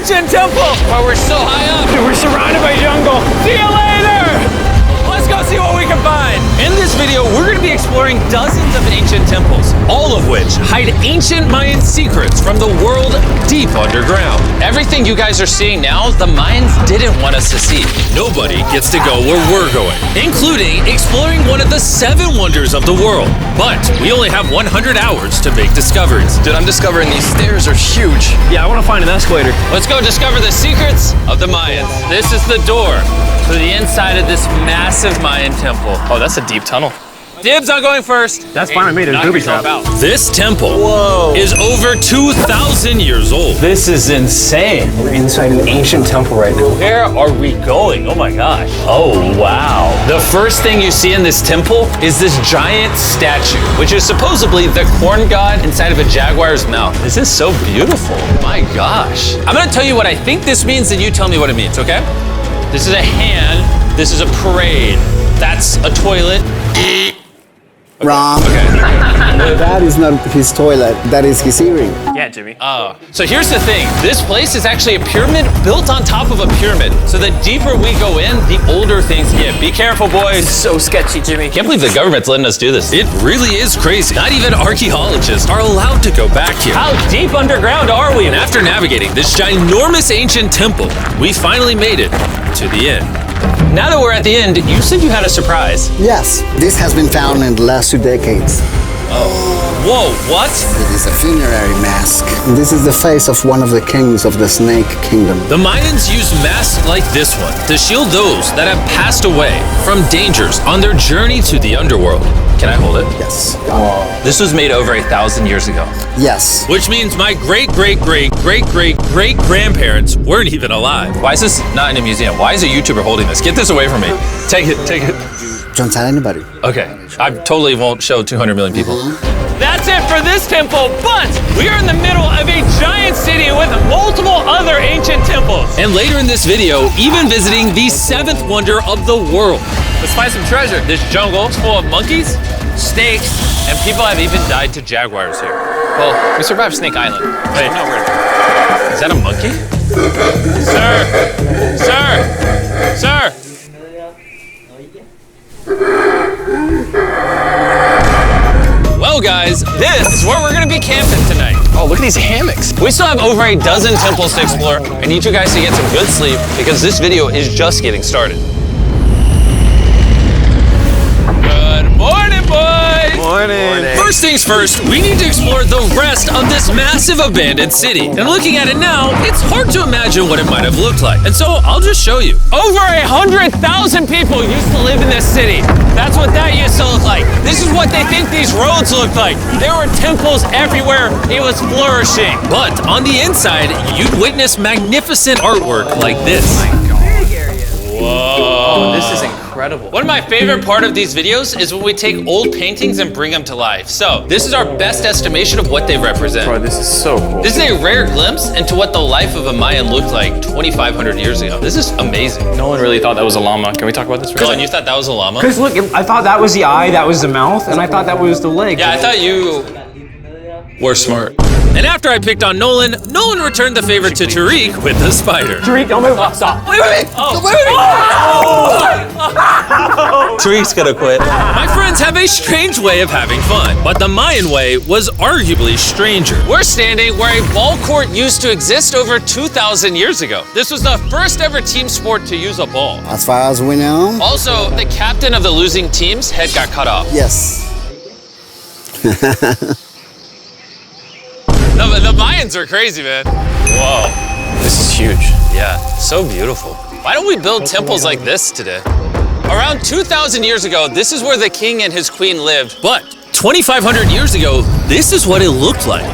ancient temple. Oh, we're so high up. Dude, we're surrounded by jungle. See you later. Let's go see what we can find. In this video, we're gonna be exploring dozens of ancient temples, all of which hide ancient Mayan secrets from the world deep underground. Everything you guys are seeing now, the Mayans didn't want us to see. Nobody gets to go where we're going, including exploring one of the 7 wonders of the world. But we only have 100 hours to make discoveries. Dude, I'm discovering these stairs are huge. Yeah, I want to find an escalator. Let's go discover the secrets of the Mayans. This is the door to the inside of this massive Mayan temple. Oh, that's a deep tunnel. Dibs on going first. That's fine with me, there's booby trap. This temple is over 2,000 years old. This is insane. We're inside an ancient temple right now. Where are we going? Oh my gosh. Oh, wow. The first thing you see in this temple is this giant statue, which is supposedly the corn god inside of a jaguar's mouth. This is so beautiful. My gosh. I'm gonna tell you what I think this means, and you tell me what it means, okay? This is a hand. This is a parade. That's a toilet. Wrong. Okay. That is not his toilet. That is his earring. Yeah, Jimmy. So here's the thing. This place is actually a pyramid built on top of a pyramid. So the deeper we go in, the older things get. Be careful, boys. So sketchy, Jimmy. Can't believe the government's letting us do this. It really is crazy. Not even archaeologists are allowed to go back here. How deep underground are we? And after navigating this ginormous ancient temple, we finally made it to the end. Now that we're at the end, you said you had a surprise. Yes, this has been found in the last 2 decades. Whoa, what? It is a funerary mask. This is the face of one of the kings of the Snake Kingdom. The Mayans used masks like this one to shield those that have passed away from dangers on their journey to the underworld. Can I hold it? Yes. This was made over 1,000 years ago. Yes. Which means my great-great-great-great-great-grandparents weren't even alive. Why is this not in a museum? Why is a YouTuber holding this? Get this away from me. Take it, take it. Don't tell anybody. Okay, I totally won't show 200 million people. That's it for this temple, but we are in the middle of a giant city with multiple other ancient temples. And later in this video, even visiting the 7th wonder of the world. Let's find some treasure. This jungle is full of monkeys, snakes, and people have even died to jaguars here. Well, we survived Snake Island. Wait, no, is that a monkey? Sir! Sir! Sir! Well, guys, this is where we're gonna be camping tonight. Oh, look at these hammocks. We still have over a dozen temples to explore. I need you guys to get some good sleep because this video is just getting started. Good morning, boys! Morning. First things first, we need to explore the rest of this massive abandoned city. And looking at it now, it's hard to imagine what it might have looked like. And so I'll just show you. Over 100,000 people used to live in this city. That's what that used to look like. This is what they think these roads look like. There were temples everywhere. It was flourishing. But on the inside, you'd witness magnificent artwork like this. Whoa. This is incredible. One of my favorite part of these videos is when we take old paintings and bring them to life. So this is our best estimation of what they represent. Bro, this is so cool. This is a rare glimpse into what the life of a Mayan looked like 2,500 years ago. This is amazing. No one really thought that was a llama. Can we talk about this for a Colin, second? you thought that was a llama? Because look, I thought that was the eye, that was the mouth, and I thought that was the leg. Yeah, I thought you were smart. And after I picked on Nolan returned the favor to Tariq with the spider. Tariq, don't move. Stop. Wait. Oh. Tariq's gonna quit. My friends have a strange way of having fun, but the Mayan way was arguably stranger. We're standing where a ball court used to exist over 2,000 years ago. This was the first ever team sport to use a ball. As far as we know. Also, the captain of the losing team's head got cut off. Yes. The Mayans are crazy, man. Whoa. This is huge. Yeah, so beautiful. Why don't we build temples like this today? Around 2,000 years ago, this is where the king and his queen lived. But 2,500 years ago, this is what it looked like.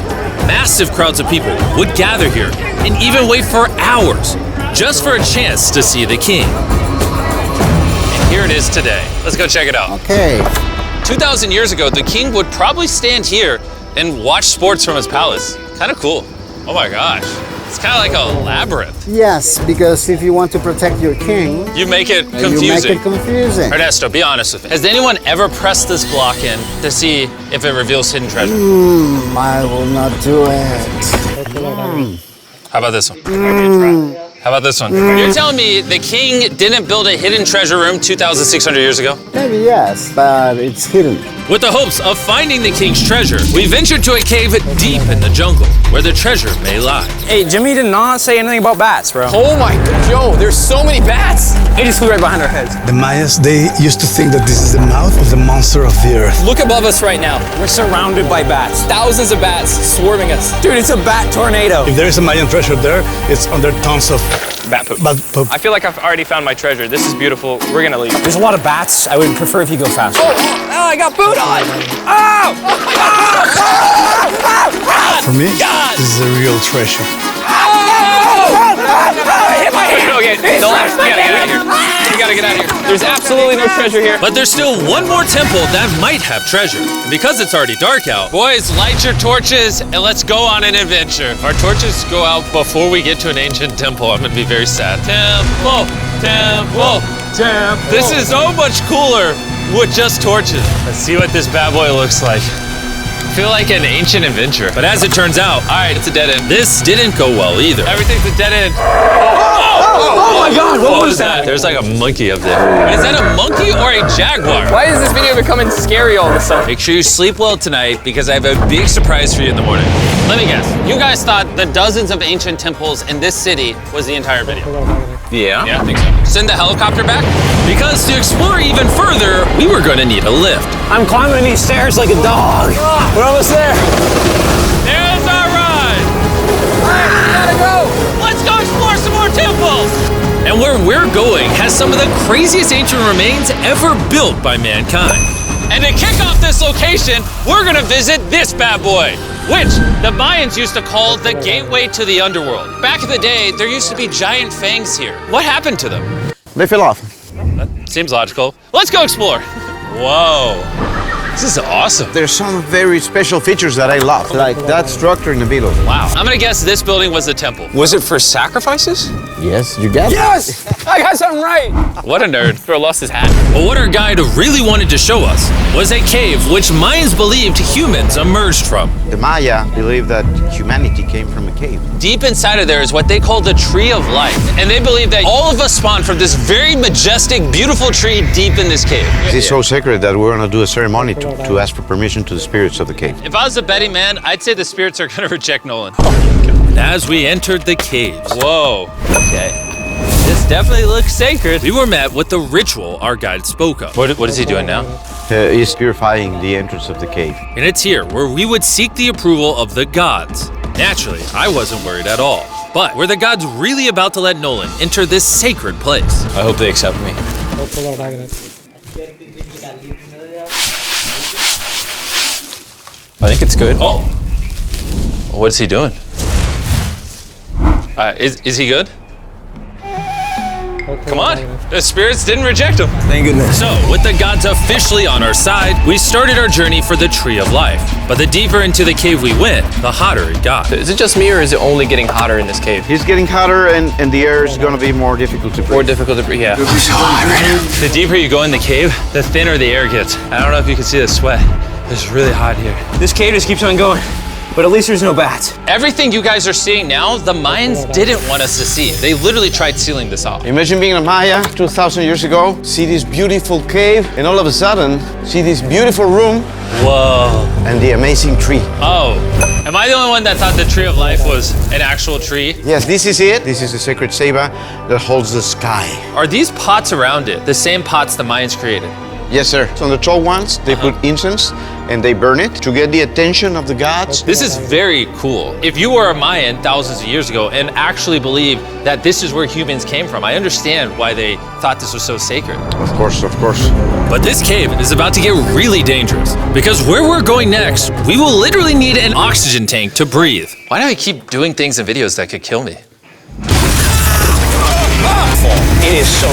Massive crowds of people would gather here and even wait for hours just for a chance to see the king. And here it is today. Let's go check it out. Okay. 2,000 years ago, the king would probably stand here and watch sports from his palace. Kind of cool. Oh my gosh. It's kind of like a labyrinth. Yes, because if you want to protect your king, You make it you confusing. make it confusing. Ernesto, be honest with me. Has anyone ever pressed this block in to see if it reveals hidden treasure? I will not do it. How about this one? How about this one? You're telling me the king didn't build a hidden treasure room 2,600 years ago? Maybe yes, but it's hidden. With the hopes of finding the king's treasure, we ventured to a cave deep in the jungle where the treasure may lie. Hey, Jimmy did not say anything about bats, bro. Oh my god, yo, there's so many bats. They just flew right behind our heads. The Mayas, they used to think that this is the mouth of the monster of the earth. Look above us right now. We're surrounded by bats. Thousands of bats swarming us. Dude, it's a bat tornado. If there is a Mayan treasure there, it's under tons of Bat poop. bat poop. I feel like I've already found my treasure. This is beautiful. We're gonna leave. There's a lot of bats. I would prefer if you go faster. Oh, I got boot on. For me, this is a real treasure. Okay, the last. We gotta get out of here. We gotta get out of here. There's absolutely no treasure here. But there's still one more temple that might have treasure. And because it's already dark out, boys, light your torches and let's go on an adventure. If our torches go out before we get to an ancient temple, I'm gonna be very sad. Temple, temple, temple. This is so much cooler with just torches. Let's see what this bad boy looks like. I feel like an ancient adventure. But as it turns out, all right, it's a dead end. This didn't go well either. Everything's a dead end. Oh my God, what was that? There's like a monkey up there. Is that a monkey or a jaguar? Why is this video becoming scary all of a sudden? Make sure you sleep well tonight because I have a big surprise for you in the morning. Let me guess. You guys thought the dozens of ancient temples in this city was the entire video. Yeah. Yeah, I think so. Send the helicopter back? Because to explore even further, we were gonna need a lift. I'm climbing these stairs like a dog. We're almost there. There's our ride! Gotta go. Let's go explore some more temples! And where we're going has some of the craziest ancient remains ever built by mankind. And to kick off this location, we're gonna visit this bad boy, which the Mayans used to call the gateway to the underworld. Back in the day, there used to be giant fangs here. What happened to them? They fell off. Seems logical. Let's go explore. Whoa, this is awesome. There's some very special features that I love, like that structure in the middle. Wow, I'm gonna guess this building was the temple. Was it for sacrifices? Yes, you get it. Yes! I got something right. What a nerd. Bro lost his hat. But what our guide really wanted to show us was a cave which Mayans believed humans emerged from. The Maya believe that humanity came from a cave. Deep inside of there is what they call the Tree of Life. And they believe that all of us spawned from this very majestic, beautiful tree deep in this cave. It's so sacred that we're gonna do a ceremony to ask for permission to the spirits of the cave. If I was a betting man, I'd say the spirits are gonna reject Nolan. And as we entered the caves, whoa, okay. This definitely looks sacred. We were met with the ritual our guide spoke of. What is he doing now? He's purifying the entrance of the cave. And it's here where we would seek the approval of the gods. Naturally, I wasn't worried at all. But were the gods really about to let Nolan enter this sacred place? I hope they accept me. I think it's good. Oh, what's he doing? Is he good? Come on, the spirits didn't reject him. Thank goodness. So, with the gods officially on our side, we started our journey for the Tree of Life. But the deeper into the cave we went, the hotter it got. Is it just me or is it only getting hotter in this cave? He's getting hotter and the air is gonna be more difficult to breathe. More difficult to breathe, yeah. The deeper you go in the cave, the thinner the air gets. I don't know if you can see the sweat. It's really hot here. This cave just keeps on going. But at least there's no bats. Everything you guys are seeing now, the Mayans didn't want us to see. They literally tried sealing this off. Imagine being a Maya 2,000 years ago, see this beautiful cave, and all of a sudden, see this beautiful room Whoa. and the amazing tree. Oh, am I the only one that thought the Tree of Life was an actual tree? Yes, this is it. This is the sacred ceiba that holds the sky. Are these pots around it the same pots the Mayans created? Yes, sir. So on the tall ones, they put incense and they burn it to get the attention of the gods. This is very cool. If you were a Mayan thousands of years ago and actually believe that this is where humans came from, I understand why they thought this was so sacred. Of course, of course. But this cave is about to get really dangerous because where we're going next, we will literally need an oxygen tank to breathe. Why do I keep doing things in videos that could kill me? It is so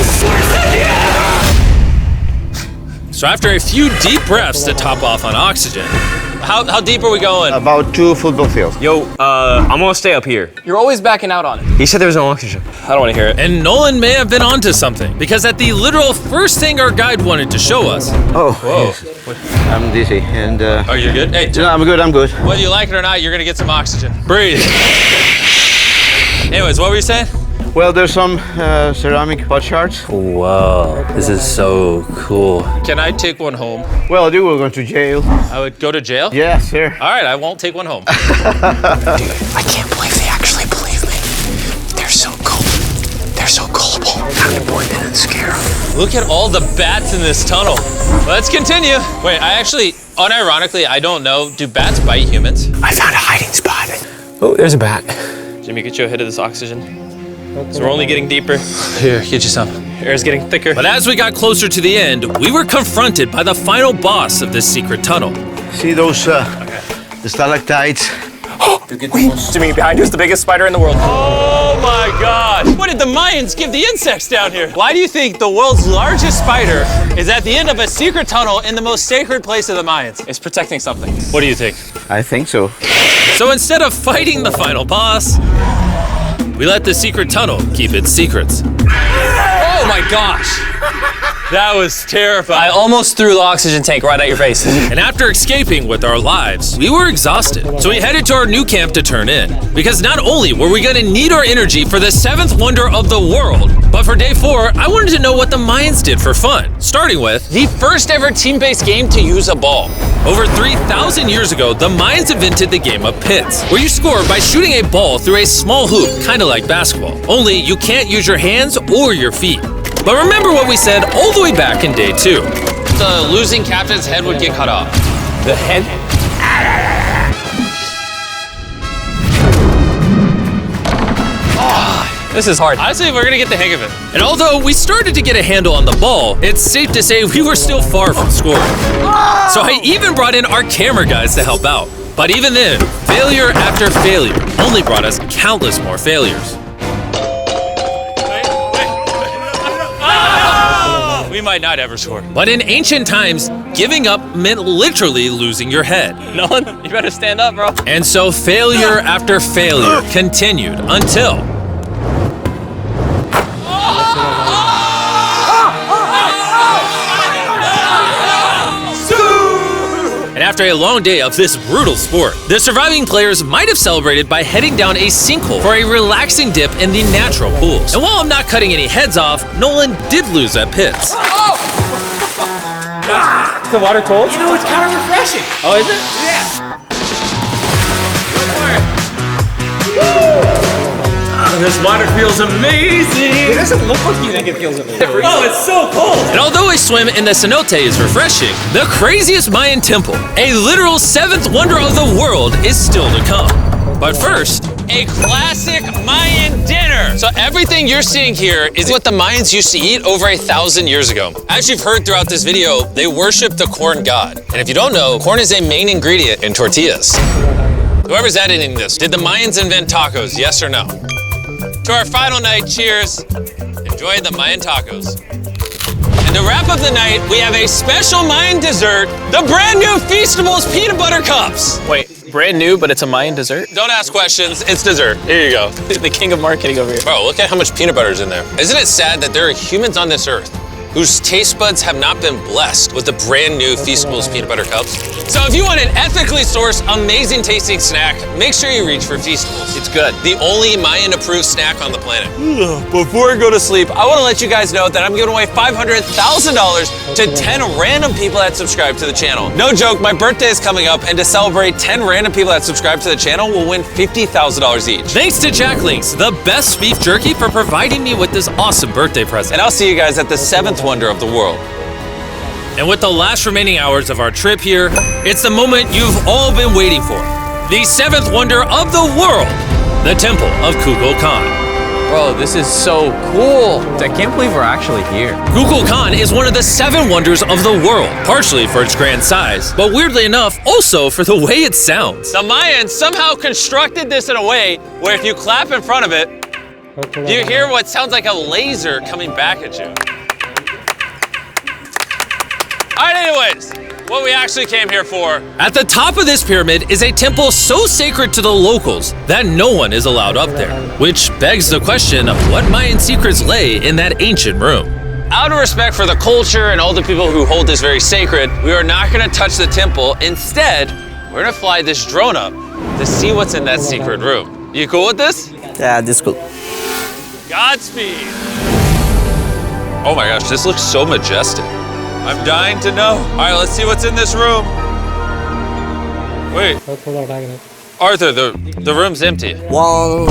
So after a few deep breaths to top off on oxygen, how deep are we going? About 2 football fields. Yo, I'm gonna stay up here. You're always backing out on it. He said there was no oxygen. I don't want to hear it. And Nolan may have been onto something because at the literal first thing our guide wanted to show us. Oh, Whoa. I'm dizzy and Are you good? Hey, no, I'm good, I'm good. whether you like it or not, you're gonna get some oxygen. Breathe. Anyways, what were you saying? Well, there's some ceramic pot shards. Whoa, this is so cool. Can I take one home? Well, I do. We're going to jail. I would go to jail? Yeah, sir. All right, I won't take one home. I can't believe they actually believe me. They're so cool. They're so gullible. I'm the boy that didn't scare them. Look at all the bats in this tunnel. Let's continue. Wait, I actually, unironically, I don't know. Do bats bite humans? I found a hiding spot. Oh, there's a bat. Jimmy, get you a hit of this oxygen. So we're only getting deeper. Here, get you some. Air's getting thicker. But as we got closer to the end, we were confronted by the final boss of this secret tunnel. See those the stalactites? Jimmy, behind you is the biggest spider in the world. Oh my God! What did the Mayans give the insects down here? Why do you think the world's largest spider is at the end of a secret tunnel in the most sacred place of the Mayans? It's protecting something. What do you think? I think so. So instead of fighting the final boss, we let the secret tunnel keep its secrets. Oh my gosh! That was terrifying. I almost threw the oxygen tank right at your face. And after escaping with our lives, we were exhausted. So we headed to our new camp to turn in. Because not only were we gonna need our energy for the seventh wonder of the world, but for day 4, I wanted to know what the Mayans did for fun. Starting with The first ever team-based game to use a ball. over 3,000 years ago, the Mayans invented the game of pits, where you score by shooting a ball through a small hoop, kind of like basketball. Only you can't use your hands or your feet. But remember what we said all the way back in day 2. The losing captain's head would get cut off. The head? This is hard. Honestly, we're gonna get the hang of it. And although we started to get a handle on the ball, it's safe to say we were still far from scoring. So I even brought in our camera guys to help out. But even then, failure after failure only brought us countless more failures. We might not ever score. But in ancient times, giving up meant literally losing your head. Nolan, you better stand up, bro. And so failure after failure continued until... And after a long day of this brutal sport, the surviving players might have celebrated by heading down a sinkhole for a relaxing dip in the natural pools. And while I'm not cutting any heads off, Nolan did lose at pits. Is the water cold? You know, it's kind of refreshing. Oh, is it? This water feels amazing! It doesn't look like you think it feels amazing. Oh, it's so cold! And although a swim in the cenote is refreshing, the craziest Mayan temple, a literal seventh wonder of the world, is still to come. But first, A classic Mayan dinner. So everything you're seeing here is what the Mayans used to eat over 1,000 years ago. As you've heard throughout this video, they worship the corn god. And if you don't know, corn is a main ingredient in tortillas. Whoever's editing this, did the Mayans invent tacos, yes or no? To our final night, cheers. Enjoy the Mayan tacos. And to wrap up the night, we have a special Mayan dessert, the brand new Feastables peanut butter cups. Wait, brand new, but it's a Mayan dessert? Don't ask questions, it's dessert. Here you go. The king of marketing over here. Bro, look at how much peanut butter is in there. Isn't it sad that there are humans on this earth whose taste buds have not been blessed with the brand new Feastables peanut butter cups? So if you want an ethically sourced, amazing tasting snack, make sure you reach for Feastables. It's good. The only Mayan approved snack on the planet. Before I go to sleep, I want to let you guys know that I'm giving away $500,000 to 10 random people that subscribe to the channel. No joke, my birthday is coming up, and to celebrate, 10 random people that subscribe to the channel will win $50,000 each. thanks to Jack Links, the best beef jerky, for providing me with this awesome birthday present. And I'll see you guys at the 7th wonder of the world. And with the last remaining hours of our trip here, it's the moment you've all been waiting for. The 7th wonder of the world, the Temple of Kukulkan. Bro, this is so cool. I can't believe we're actually here. Kukulkan is one of the 7 wonders of the world, partially for its grand size, but weirdly enough, also for the way it sounds. The Mayans somehow constructed this in a way where if you clap in front of it, you hear what sounds like a laser coming back at you. All right, anyways, what we actually came here for. At the top of this pyramid is a temple so sacred to the locals that no one is allowed up there, which begs the question of what Mayan secrets lay in that ancient room. Out of respect for the culture and all the people who hold this very sacred, we are not gonna touch the temple. Instead, we're gonna fly this drone up to see what's in that secret room. You cool with this? Yeah, this is cool. Godspeed. Oh my gosh, this looks so majestic. I'm dying to know. All right, let's see what's in this room. Wait. Arthur, the room's empty. Well,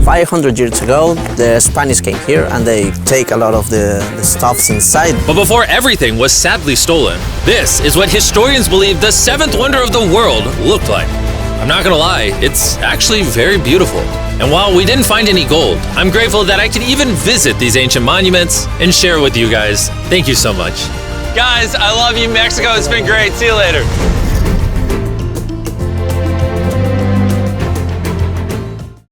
500 years ago, the Spanish came here and they take a lot of the stuffs inside. But before everything was sadly stolen, this is what historians believe the seventh wonder of the world looked like. I'm not gonna lie, it's actually very beautiful. And while we didn't find any gold, I'm grateful that I could even visit these ancient monuments and share with you guys. Thank you so much. Guys, I love you, Mexico. It's been great. See you later.